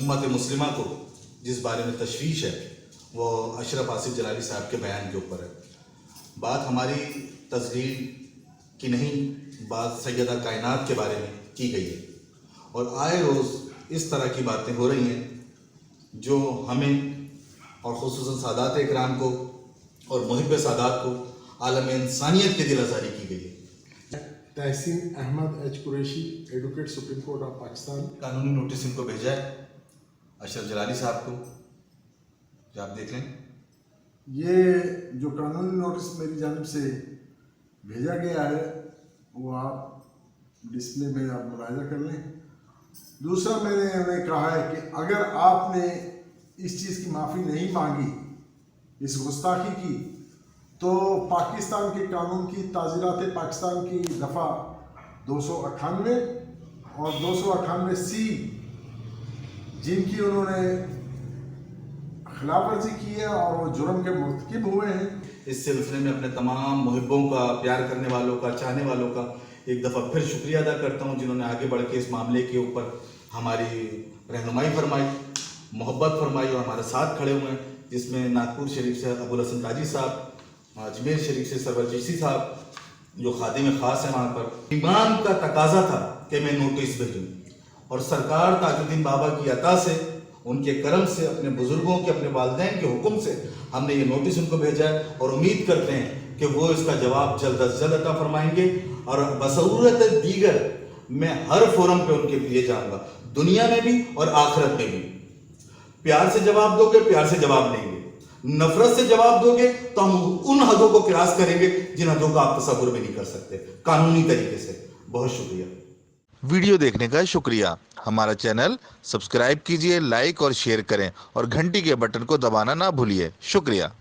उम्मत मुस्लिमा को जिस बारे में तशवीश है वो अशरफ आसिफ जलाली साहब के बयान के ऊपर है। बात हमारी तजलील की नहीं, बात सैयदा कायनात के बारे में की गई है और आए रोज़ इस तरह की बातें हो रही हैं जो हमें और खुसूसन सादात इकराम को और मुहिब सादात को आलम इंसानियत की दिल आज़ारी की गई है। Tahseen Ahmed H Qureshi, advocate, supreme court of Pakistan. कानूनी नोटिस इनको भेजा है अशरफ जलाली साहब को, जो आप देख लें। ये जो कानूनी नोटिस मेरी जानिब से भेजा गया है वो आप डिस्प्ले में आप मुलाहिजा कर लें। दूसरा, मैंने उन्हें कहा है कि अगर आपने इस चीज़ की माफ़ी नहीं मांगी, इस गुस्ताखी की, तो पाकिस्तान के कानून की ताज़ीरात पाकिस्तान की दफ़ा 298 और 298C जिनकी उन्होंने खिलाफ वर्जी की है और वो जुर्म के मुर्तकिब हुए हैं। इस सिलसिले में अपने तमाम मुहिब्बों का, प्यार करने वालों का, चाहने वालों का एक दफ़ा फिर शुक्रिया अदा करता हूँ जिन्होंने आगे बढ़ के इस मामले के ऊपर हमारी रहनुमाई फरमाई, मोहब्बत फरमाई और हमारे साथ खड़े हुए हैं, जिसमें नागपुर शरीफ से अबुल हसन काजी साहब, अजमेर शरीफ से सरवर चिश्ती साहब जो खादिम ख़ास हैं वहाँ पर। इमाम का तकाजा था कि मैं नोटिस भेजूँ और सरकार ताजुद्दीन बाबा की अता से, उनके करम से, अपने बुज़ुर्गों के, अपने वालिदैन के हुक्म से हमने ये नोटिस उनको भेजा है और उम्मीद करते हैं कि वो इसका जवाब जल्द अज जल्द अता फरमाएंगे और बसूरत दीगर मैं हर फोरम पे उनके लिए जाऊँगा, दुनिया में भी और आखिरत में भी। प्यार से जवाब दोगे, प्यार से जवाब देंगे। नफरत से जवाब दोगे तो हम उन हदों को क्रॉस करेंगे जिन हदों का आप तसव्वुर भी नहीं कर सकते, कानूनी तरीके से। बहुत शुक्रिया। वीडियो देखने का शुक्रिया। हमारा चैनल सब्सक्राइब कीजिए, लाइक और शेयर करें और घंटी के बटन को दबाना ना भूलिए। शुक्रिया।